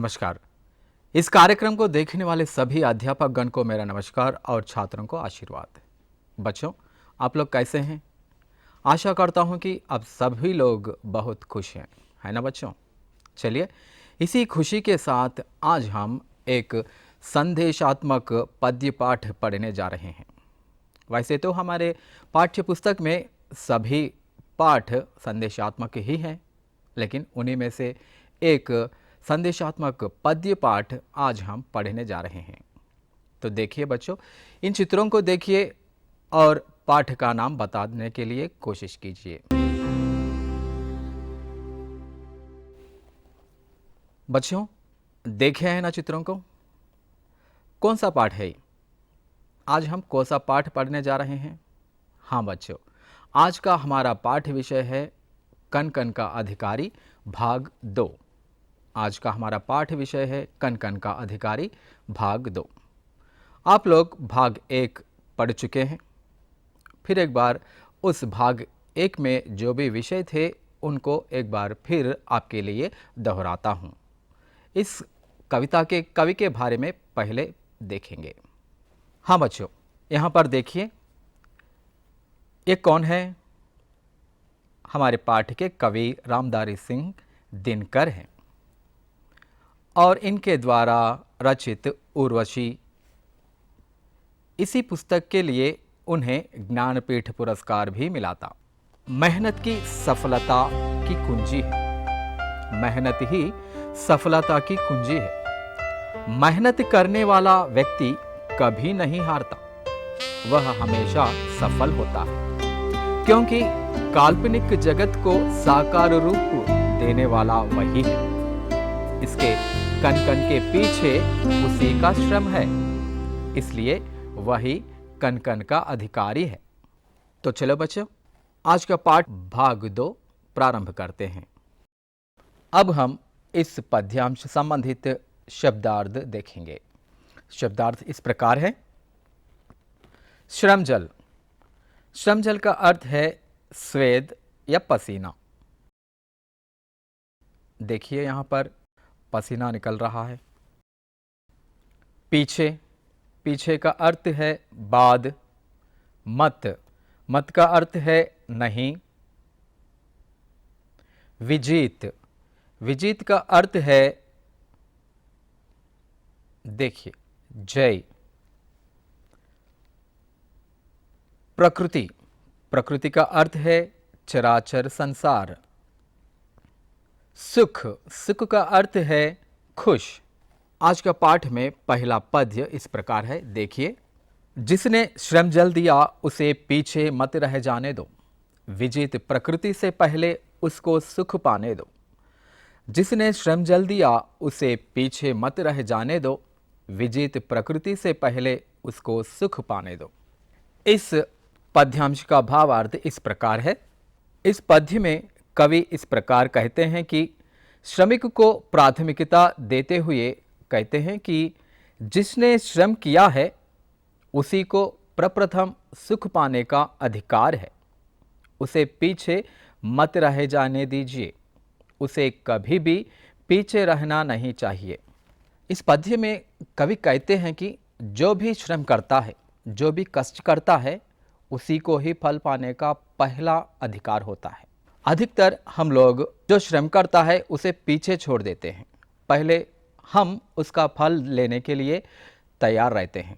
नमस्कार। इस कार्यक्रम को देखने वाले सभी अध्यापक गण को मेरा नमस्कार और छात्रों को आशीर्वाद। बच्चों, आप लोग कैसे हैं? आशा करता हूं कि अब सभी लोग बहुत खुश हैं, है ना बच्चों? चलिए, इसी खुशी के साथ आज हम एक संदेशात्मक पद्य पाठ पढ़ने जा रहे हैं। वैसे तो हमारे पाठ्य पुस्तक में सभी पाठ संदेशात्मक ही हैं, लेकिन उन्हीं में से एक संदेशात्मक पद्य पाठ आज हम पढ़ने जा रहे हैं। तो देखिए बच्चों, इन चित्रों को देखिए और पाठ का नाम बताने के लिए कोशिश कीजिए। बच्चों, देखे हैं ना चित्रों को? कौन सा पाठ है? आज हम कौन सा पाठ पढ़ने जा रहे हैं? हाँ बच्चों, आज का हमारा पाठ विषय है कन कन का अधिकारी भाग 2। आज का हमारा पाठ विषय है कन कन का अधिकारी भाग 2। आप लोग भाग 1 पढ़ चुके हैं। फिर एक बार उस भाग 1 में जो भी विषय थे उनको एक बार फिर आपके लिए दोहराता हूँ। इस कविता के कवि के बारे में पहले देखेंगे। हाँ बच्चों, यहाँ पर देखिए, ये कौन है? हमारे पाठ के कवि रामधारी सिंह दिनकर हैं और इनके द्वारा रचित उर्वशी, इसी पुस्तक के लिए उन्हें ज्ञानपीठ पुरस्कार भी मिला था। मेहनत की सफलता की कुंजी है। मेहनत ही सफलता की कुंजी है। मेहनत करने वाला व्यक्ति कभी नहीं हारता, वह हमेशा सफल होता है, क्योंकि काल्पनिक जगत को साकार रूप देने वाला वही है। इसके कन कन के पीछे उसी का श्रम है, इसलिए वही कन कन का अधिकारी है। तो चलो बच्चों, आज का पाठ भाग 2 प्रारंभ करते हैं। अब हम इस पद्यांश संबंधित शब्दार्थ देखेंगे। शब्दार्थ इस प्रकार है। श्रमजल। श्रमजल का अर्थ है स्वेद या पसीना। देखिए यहां पर पसीना निकल रहा है। पीछे। पीछे का अर्थ है बाद। मत। मत का अर्थ है नहीं। विजीत। विजीत का अर्थ है, देखिए, जय। प्रकृति। प्रकृति का अर्थ है चराचर संसार। सुख। सुख का अर्थ है खुश। आज का पाठ में पहला पद्य इस प्रकार है, देखिए। जिसने श्रम जल दिया उसे पीछे मत रह जाने दो, विजित प्रकृति से पहले उसको सुख पाने दो। जिसने श्रम जल दिया उसे पीछे मत रह जाने दो, विजित प्रकृति से पहले उसको सुख पाने दो। इस पद्यांश का भावार्थ इस प्रकार है। इस पद्य में कवि इस प्रकार कहते हैं कि श्रमिक को प्राथमिकता देते हुए कहते हैं कि जिसने श्रम किया है उसी को प्रप्रथम सुख पाने का अधिकार है। उसे पीछे मत रह जाने दीजिए, उसे कभी भी पीछे रहना नहीं चाहिए। इस पद्य में कवि कहते हैं कि जो भी श्रम करता है, जो भी कष्ट करता है, उसी को ही फल पाने का पहला अधिकार होता है। अधिकतर हम लोग जो श्रम करता है उसे पीछे छोड़ देते हैं, पहले हम उसका फल लेने के लिए तैयार रहते हैं।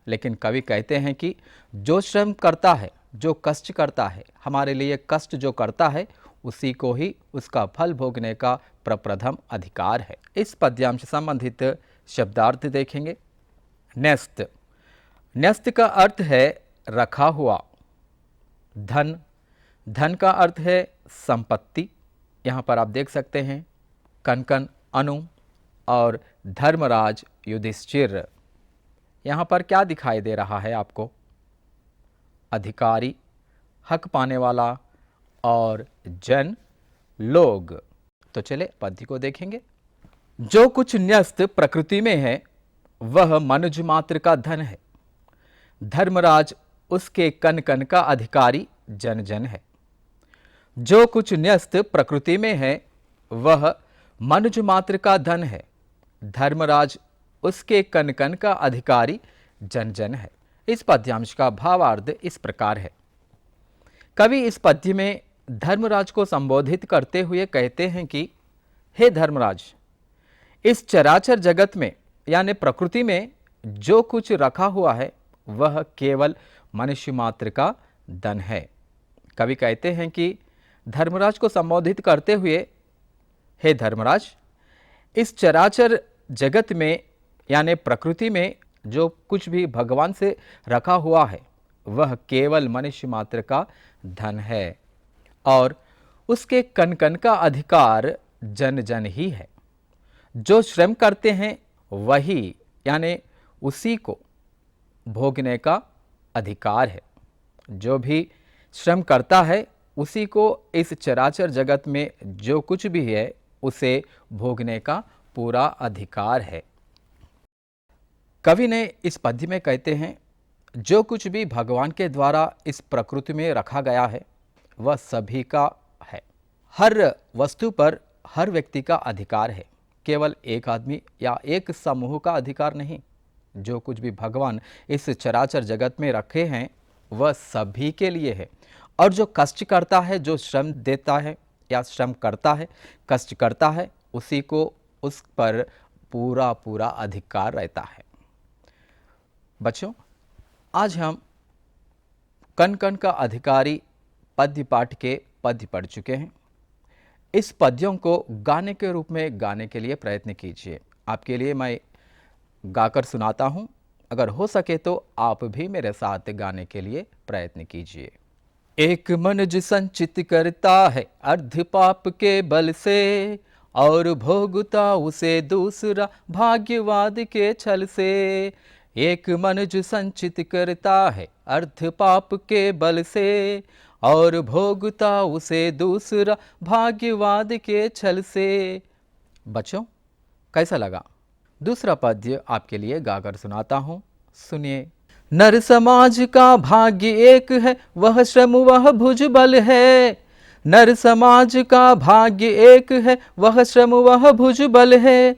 लेकिन कवि कहते हैं कि जो श्रम करता है, जो कष्ट करता है, हमारे लिए कष्ट जो करता है, उसी को ही उसका फल भोगने का प्रप्रथम अधिकार है। इस पद्यांश से संबंधित शब्दार्थ देखेंगे। न्यस्त। न्यस्त का अर्थ है रखा हुआ। धन। धन का अर्थ है संपत्ति। यहाँ पर आप देख सकते हैं कनकन अनु और धर्मराज युधिष्ठिर। यहाँ पर क्या दिखाई दे रहा है आपको? अधिकारी, हक पाने वाला और जन, लोग। तो चले पद्य को देखेंगे। जो कुछ न्यस्त प्रकृति में है वह मनुष्य मात्र का धन है। धर्मराज उसके कन कन का अधिकारी जन जन है। जो कुछ न्यस्त प्रकृति में है वह मनुष्य मात्र का धन है। धर्मराज उसके कन कन का अधिकारी जन जन है। इस पद्यांश का भावार्थ इस प्रकार है। कवि इस पद्य में धर्मराज को संबोधित करते हुए कहते हैं कि हे धर्मराज, इस चराचर जगत में यानी प्रकृति में जो कुछ रखा हुआ है वह केवल मनुष्य मात्र का धन है। कवि कहते हैं कि धर्मराज को संबोधित करते हुए, हे धर्मराज, इस चराचर जगत में यानी प्रकृति में जो कुछ भी भगवान से रखा हुआ है वह केवल मनुष्य मात्र का धन है और उसके कन कन का अधिकार जन जन ही है। जो श्रम करते हैं वही यानी उसी को भोगने का अधिकार है। जो भी श्रम करता है उसी को इस चराचर जगत में जो कुछ भी है उसे भोगने का पूरा अधिकार है। कवि ने इस पद्य में कहते हैं, जो कुछ भी भगवान के द्वारा इस प्रकृति में रखा गया है वह सभी का है। हर वस्तु पर हर व्यक्ति का अधिकार है, केवल एक आदमी या एक समूह का अधिकार नहीं। जो कुछ भी भगवान इस चराचर जगत में रखे हैं वह सभी के लिए है। और जो कष्ट करता है, जो श्रम देता है या श्रम करता है, कष्ट करता है, उसी को उस पर पूरा पूरा अधिकार रहता है। बच्चों, आज हम कन कन का अधिकारी पद्य पाठ के पद्य पढ़ चुके हैं। इस पद्यों को गाने के रूप में गाने के लिए प्रयत्न कीजिए। आपके लिए मैं गाकर सुनाता हूँ, अगर हो सके तो आप भी मेरे साथ गाने के लिए प्रयत्न कीजिए। एक मनुज संचित करता है अर्ध पाप के बल से, और भोगता उसे दूसरा भाग्यवाद के छल से। एक मनुज संचित करता है अर्ध पाप के बल से, और भोगता उसे दूसरा भाग्यवाद के छल से। बच्चों, कैसा लगा? दूसरा पद्य आपके लिए गाकर सुनाता हूँ, सुनिए। नर समाज का भाग्य एक है, वह श्रम वह भुजबल है। नर समाज का भाग्य एक है, वह श्रम वह भुजबल है।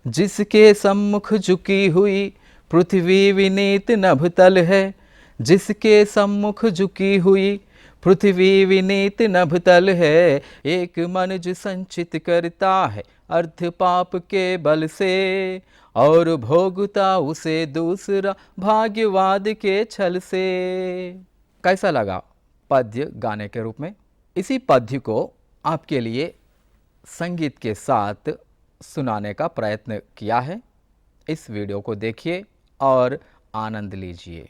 जिसके सम्मुख झुकी हुई पृथ्वी विनीत नभतल है। जिसके सम्मुख झुकी हुई पृथ्वी विनीत नभतल है। एक मनुज संचित करता है अर्ध पाप के बल से, और भोगता उसे दूसरा भाग्यवाद के छल से। कैसा लगा पद्य गाने के रूप में? इसी पद्य को आपके लिए संगीत के साथ सुनाने का प्रयत्न किया है। इस वीडियो को देखिए और आनंद लीजिए।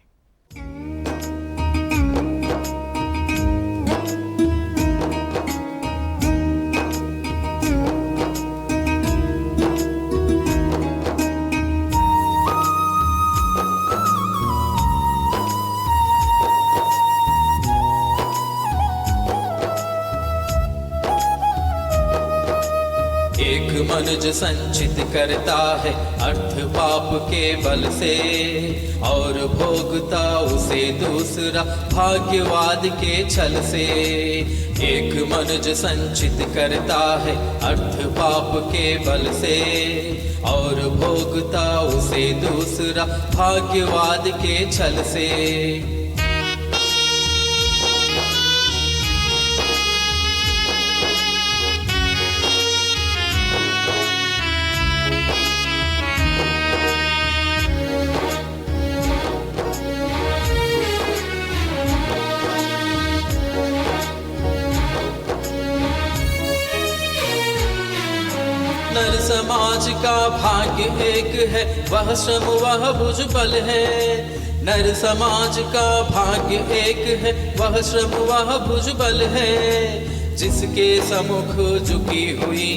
एक मनुज संचित करता है अर्थ पाप के बल से, और भोगता उसे दूसरा भाग्यवाद के छल से। एक मनुज संचित करता है अर्थ पाप के बल से, और भोगता उसे दूसरा भाग्यवाद के छल से। नर समाज का भाग्य एक है, वह श्रम वह भुजबल है। नर समाज का भाग्य एक है, वह श्रम वह भुजबल है। जिसके सम्मुख झुकी हुई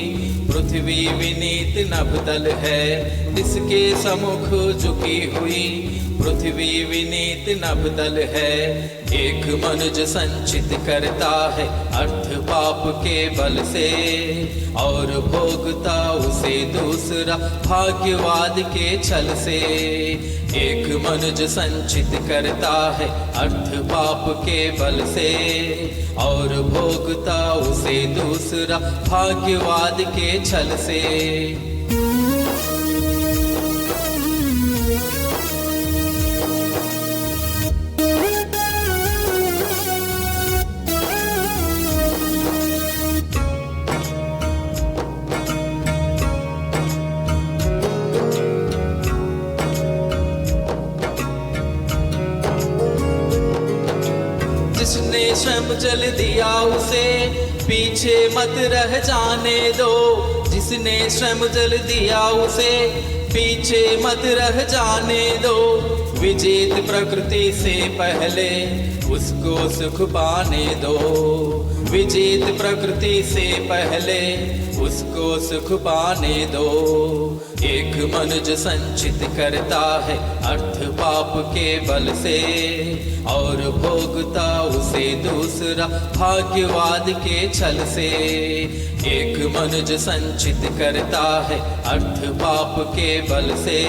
पृथ्वी विनीत नभतल है। जिसके सम्मुख झुकी हुई पृथ्वी विनीत नभतल है। एक मनुज संचित करता है अर्थ पाप के बल से, और भोगता उसे दूसरा भाग्यवाद के छल से। एक मनुज संचित करता है अर्थ पाप के बल से, और भोगता उसे दूसरा भाग्यवाद के छल से। श्रम जल दिया उसे पीछे मत रह जाने दो। जिसने श्रम जल दिया उसे पीछे मत रह जाने दो। विजेत प्रकृति से पहले उसको सुख पाने दो। विजेत प्रकृति से पहले उसको सुख पाने दो। एक मनुज संचित करता है अर्थ पाप के बल से और भोगता उसे दूसरा भाग्यवाद के छल से। एक मनुज संचित करता है अर्थ पाप के बल से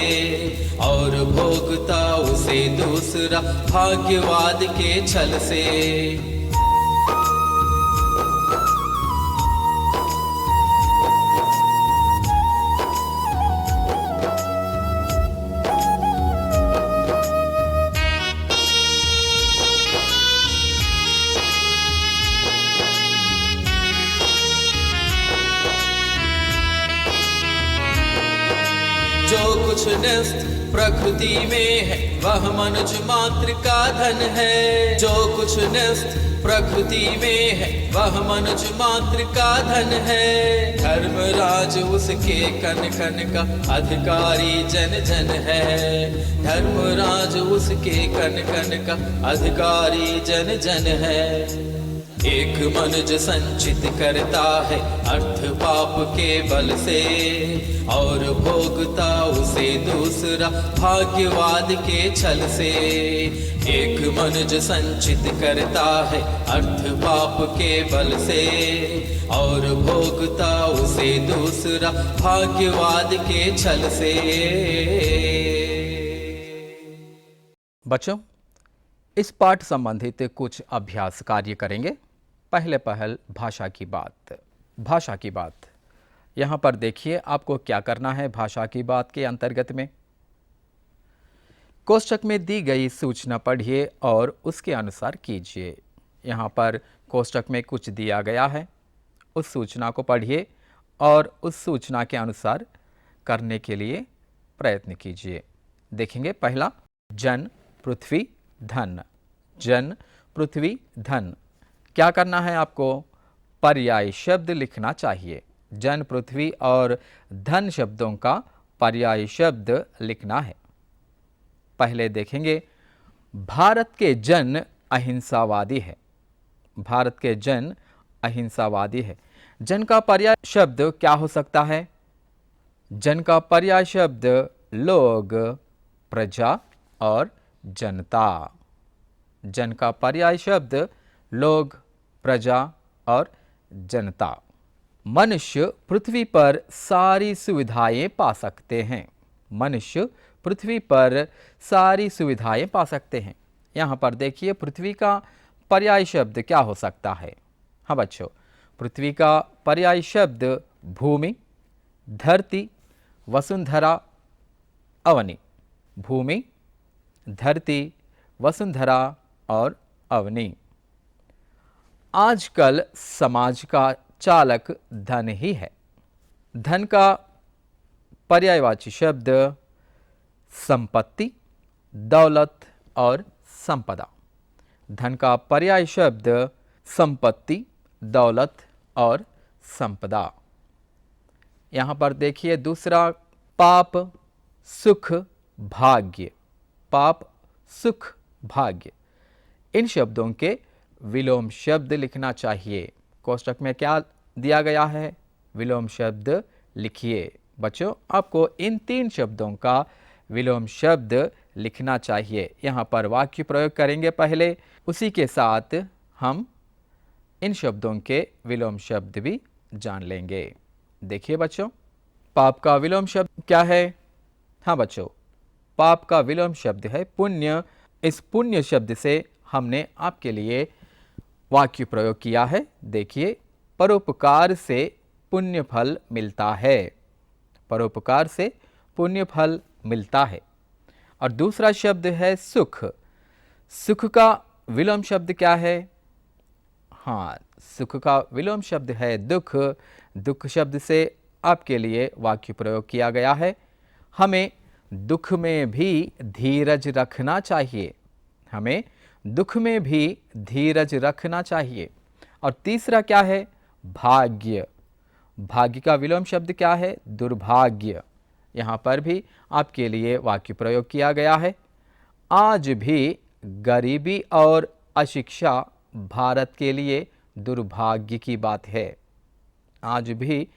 और भोगता उसे दूसरा भाग्यवाद के छल से। जो कुछ न्यस्त प्रकृति में है वह मनुज मात्र का धन है। जो कुछ न्यस्त प्रकृति में है वह मनुज मात्र का धन है। धर्मराज उसके कन कन का अधिकारी जन जन है। धर्मराज उसके कन कन का अधिकारी जन जन है। एक मनुज संचित करता है अर्थ पाप के बल से और भोगता उसे दूसरा भाग्यवाद के छल से। एक मनुज संचित करता है अर्थ पाप के बल से और भोगता उसे दूसरा भाग्यवाद के छल से। बच्चों, इस पाठ संबंधित कुछ अभ्यास कार्य करेंगे। पहले पहल भाषा की बात। भाषा की बात यहाँ पर देखिए, आपको क्या करना है। भाषा की बात के अंतर्गत में कोष्ठक में दी गई सूचना पढ़िए और उसके अनुसार कीजिए। यहाँ पर कोष्ठक में कुछ दिया गया है, उस सूचना को पढ़िए और उस सूचना के अनुसार करने के लिए प्रयत्न कीजिए। देखेंगे, पहला जन, पृथ्वी, धन। जन, पृथ्वी, धन। क्या करना है आपको? पर्याय शब्द लिखना चाहिए। जन, पृथ्वी और धन शब्दों का पर्याय शब्द लिखना है। पहले देखेंगे, भारत के जन अहिंसावादी है। भारत के जन अहिंसावादी है। जन का पर्याय शब्द क्या हो सकता है? जन का पर्याय शब्द लोग, प्रजा और जनता। जन का पर्याय शब्द लोग, प्रजा और जनता। मनुष्य पृथ्वी पर सारी सुविधाएं पा सकते हैं। मनुष्य पृथ्वी पर सारी सुविधाएं पा सकते हैं। यहाँ पर देखिए, पृथ्वी का पर्याय शब्द क्या हो सकता है? हाँ बच्चों, पृथ्वी का पर्याय शब्द भूमि, धरती, वसुंधरा, अवनी। भूमि, धरती, वसुंधरा और अवनी। आजकल समाज का चालक धन ही है। धन का पर्यायवाची शब्द संपत्ति, दौलत और संपदा। धन का पर्याय शब्द संपत्ति, दौलत और संपदा। यहाँ पर देखिए दूसरा, पाप, सुख, भाग्य। पाप, सुख, भाग्य। इन शब्दों के विलोम शब्द लिखना चाहिए। कोष्ठक में क्या दिया गया है? विलोम शब्द लिखिए। बच्चों, आपको इन तीन शब्दों का विलोम शब्द लिखना चाहिए। यहाँ पर वाक्य प्रयोग करेंगे पहले, उसी के साथ हम इन शब्दों के विलोम शब्द भी जान लेंगे। देखिए बच्चों, पाप का विलोम शब्द क्या है? हाँ बच्चों, पाप का विलोम शब्द है पुण्य। इस पुण्य शब्द से हमने आपके लिए वाक्य प्रयोग किया है। देखिए, परोपकार से पुण्य फल मिलता है। परोपकार से पुण्य फल मिलता है। और दूसरा शब्द है सुख। सुख का विलोम शब्द क्या है? हाँ, सुख का विलोम शब्द है दुख। दुख शब्द से आपके लिए वाक्य प्रयोग किया गया है। हमें दुख में भी धीरज रखना चाहिए। हमें दुख में भी धीरज रखना चाहिए। और तीसरा क्या है? भाग्य। भाग्य का विलोम शब्द क्या है? दुर्भाग्य। यहाँ पर भी आपके लिए वाक्य प्रयोग किया गया है। आज भी गरीबी और अशिक्षा भारत के लिए दुर्भाग्य की बात है। आज भी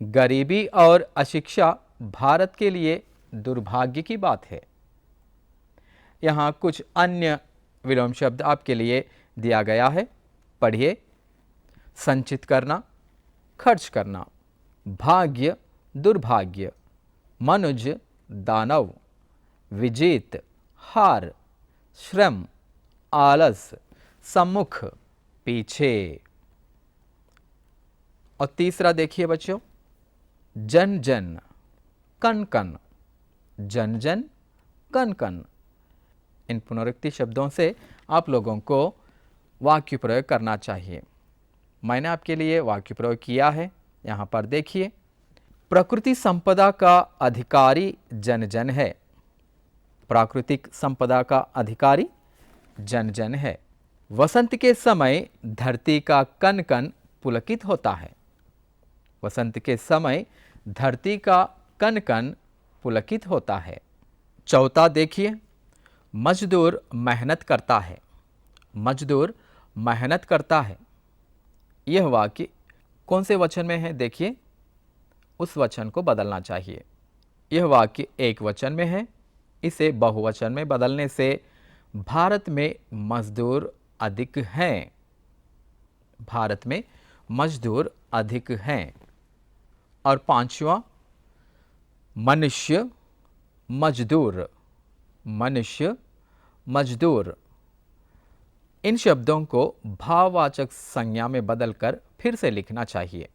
गरीबी और अशिक्षा भारत के लिए दुर्भाग्य की बात है। यहाँ कुछ अन्य विलोम शब्द आपके लिए दिया गया है, पढ़िए। संचित करना, खर्च करना, भाग्य दुर्भाग्य, मनुज दानव, विजेत हार, श्रम आलस, सम्मुख पीछे। और तीसरा देखिए बच्चों, जन जन कन कन, जन जन कन कन। इन पुनरुक्ति शब्दों से आप लोगों को वाक्य प्रयोग करना चाहिए। मैंने आपके लिए वाक्य प्रयोग किया है, यहाँ पर देखिए। प्रकृति संपदा का अधिकारी जन जन है। प्राकृतिक संपदा का अधिकारी जन जन है। वसंत के समय धरती का कन कन पुलकित होता है। वसंत के समय धरती का कन कन पुलकित होता है। चौथा देखिए, मजदूर मेहनत करता है। मजदूर मेहनत करता है। यह वाक्य कौन से वचन में है? देखिए, उस वचन को बदलना चाहिए। यह वाक्य एक वचन में है, इसे बहुवचन में बदलने से भारत में मजदूर अधिक हैं। भारत में मजदूर अधिक हैं। और पांचवा, मनुष्य मजदूर, मनुष्य मजदूर। इन शब्दों को भाववाचक संज्ञा में बदलकर फिर से लिखना चाहिए।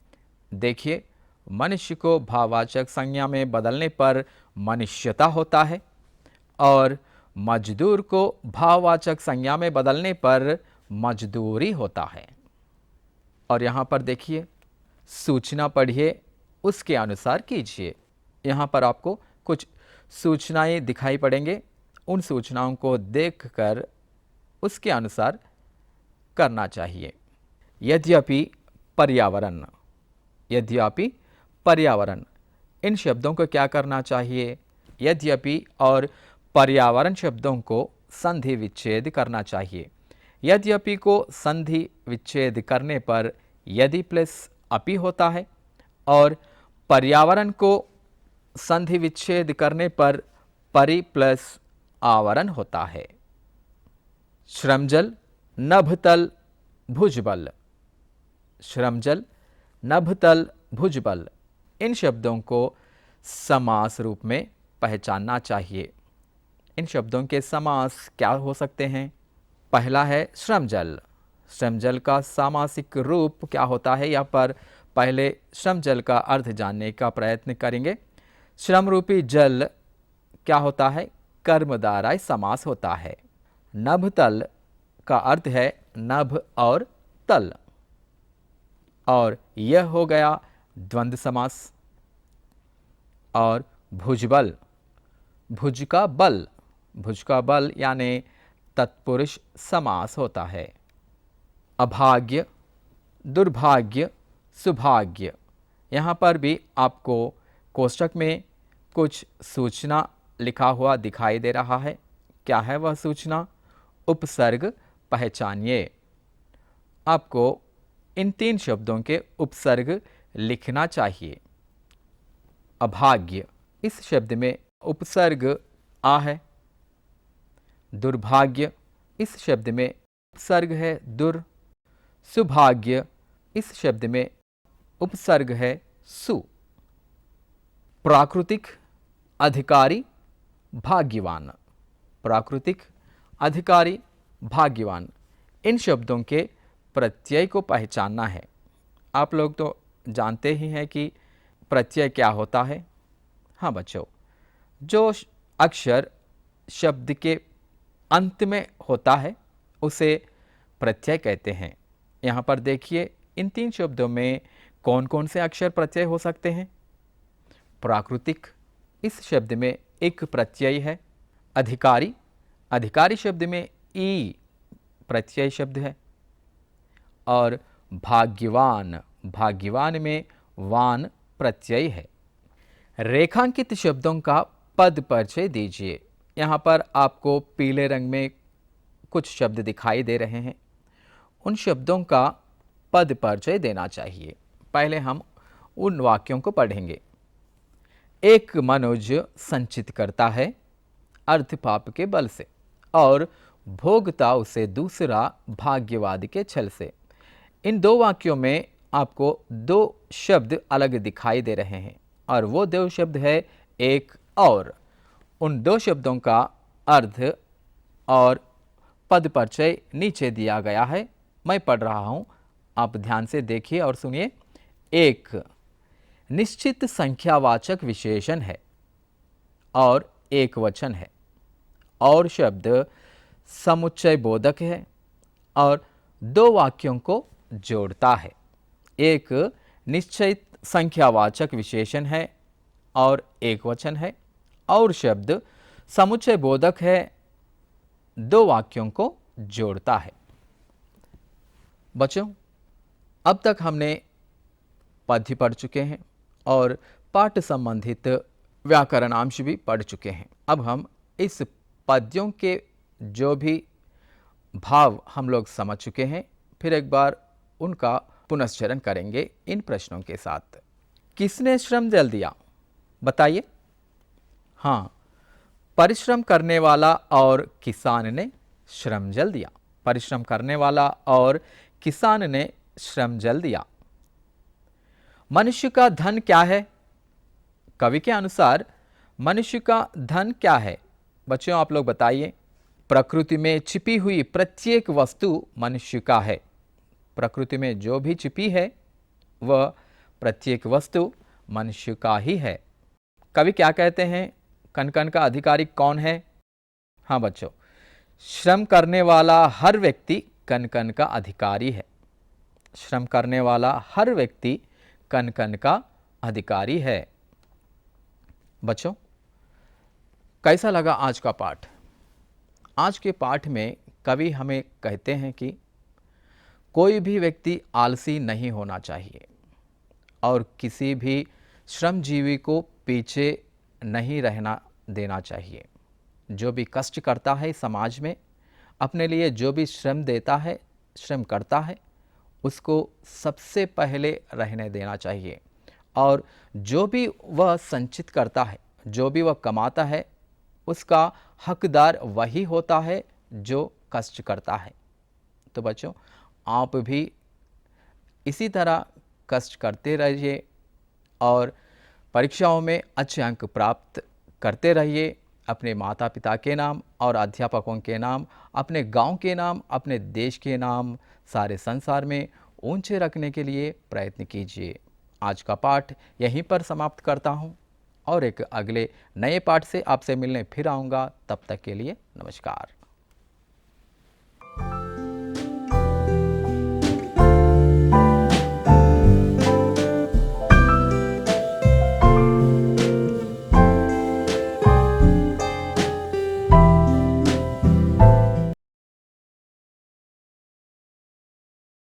देखिए, मनुष्य को भाववाचक संज्ञा में बदलने पर मनुष्यता होता है और मजदूर को भाववाचक संज्ञा में बदलने पर मजदूरी होता है। और यहाँ पर देखिए, सूचना पढ़िए, उसके अनुसार कीजिए। यहाँ पर आपको कुछ सूचनाएं दिखाई पड़ेंगे, उन सूचनाओं को देखकर उसके अनुसार करना चाहिए। यद्यपि पर्यावरण, यद्यपि पर्यावरण, इन शब्दों को क्या करना चाहिए? यद्यपि और पर्यावरण शब्दों को संधि विच्छेद करना चाहिए। यद्यपि को संधि विच्छेद करने पर यदि प्लस अपि होता है और पर्यावरण को संधि विच्छेद करने पर परि प्लस आवरण होता है। श्रमजल नभतल भुजबल, श्रमजल नभतल भुजबल। इन शब्दों को समास रूप में पहचानना चाहिए। इन शब्दों के समास क्या हो सकते हैं? पहला है श्रमजल। श्रमजल का सामासिक रूप क्या होता है? यहाँ पर पहले श्रमजल का अर्थ जानने का प्रयत्न करेंगे। श्रम रूपी जल क्या होता है? कर्मधारय समास होता है। नभतल का अर्थ है नभ और तल, और यह हो गया द्वंद्व समास। और भुजबल, भुज का बल, भुज का बल यानी तत्पुरुष समास होता है। अभाग्य, दुर्भाग्य, सुभाग्य। यहाँ पर भी आपको कोष्ठक में कुछ सूचना लिखा हुआ दिखाई दे रहा है। क्या है वह सूचना? उपसर्ग पहचानिए। आपको इन तीन शब्दों के उपसर्ग लिखना चाहिए। अभाग्य, इस शब्द में उपसर्ग आ है। दुर्भाग्य, इस शब्द में उपसर्ग है दुर। सुभाग्य, इस शब्द में उपसर्ग है सु। प्राकृतिक अधिकारी भाग्यवान, प्राकृतिक अधिकारी भाग्यवान। इन शब्दों के प्रत्यय को पहचानना है। आप लोग तो जानते ही हैं कि प्रत्यय क्या होता है। हाँ बच्चों, जो अक्षर शब्द के अंत में होता है उसे प्रत्यय कहते हैं। यहाँ पर देखिए, इन तीन शब्दों में कौन कौन से अक्षर प्रत्यय हो सकते हैं? प्राकृतिक, इस शब्द में एक प्रत्यय है। अधिकारी, अधिकारी शब्द में ई प्रत्यय शब्द है। और भाग्यवान, भाग्यवान में वान प्रत्यय है। रेखांकित शब्दों का पद परिचय दीजिए। यहाँ पर आपको पीले रंग में कुछ शब्द दिखाई दे रहे हैं, उन शब्दों का पद परिचय देना चाहिए। पहले हम उन वाक्यों को पढ़ेंगे। एक मनुष्य संचित करता है अर्थ पाप के बल से और भोगता उसे दूसरा भाग्यवाद के छल से। इन दो वाक्यों में आपको दो शब्द अलग दिखाई दे रहे हैं और वो दो शब्द है एक और। उन दो शब्दों का अर्थ और पद परिचय नीचे दिया गया है, मैं पढ़ रहा हूं, आप ध्यान से देखिए और सुनिए। एक निश्चित संख्यावाचक विशेषण है और एक वचन है और शब्द समुच्चय बोधक है और दो वाक्यों को जोड़ता है। एक निश्चित संख्यावाचक विशेषण है और एक वचन है और शब्द समुच्चय बोधक है, दो वाक्यों को जोड़ता है। बच्चों, अब तक हमने पद्य पढ़ चुके हैं और पाठ संबंधित व्याकरणांश भी पढ़ चुके हैं। अब हम इस पद्यों के जो भी भाव हम लोग समझ चुके हैं, फिर एक बार उनका पुनश्चरण करेंगे इन प्रश्नों के साथ। किसने श्रम जल दिया? बताइए। हाँ, परिश्रम करने वाला और किसान ने श्रम जल दिया। परिश्रम करने वाला और किसान ने श्रम जल दिया। मनुष्य का धन क्या है? कवि के अनुसार मनुष्य का धन क्या है? बच्चों, आप लोग बताइए। प्रकृति में छिपी हुई प्रत्येक वस्तु मनुष्य का है। प्रकृति में जो भी छिपी है वह प्रत्येक वस्तु मनुष्य का ही है। कवि क्या कहते हैं? कण कण का अधिकारी कौन है? हाँ बच्चों, श्रम करने वाला हर व्यक्ति कण कण का अधिकारी है। श्रम करने वाला हर व्यक्ति कण कण का अधिकारी है। बच्चों, कैसा लगा आज का पाठ? आज के पाठ में कवि हमें कहते हैं कि कोई भी व्यक्ति आलसी नहीं होना चाहिए और किसी भी श्रमजीवी को पीछे नहीं रहना देना चाहिए। जो भी कष्ट करता है समाज में, अपने लिए जो भी श्रम देता है, श्रम करता है, उसको सबसे पहले रहने देना चाहिए। और जो भी वह संचित करता है, जो भी वह कमाता है, उसका हकदार वही होता है जो कष्ट करता है। तो बच्चों, आप भी इसी तरह कष्ट करते रहिए और परीक्षाओं में अच्छे अंक प्राप्त करते रहिए। अपने माता पिता के नाम और अध्यापकों के नाम, अपने गांव के नाम, अपने देश के नाम सारे संसार में ऊंचे रखने के लिए प्रयत्न कीजिए। आज का पाठ यहीं पर समाप्त करता हूं और एक अगले नए पाठ से आपसे मिलने फिर आऊँगा। तब तक के लिए नमस्कार।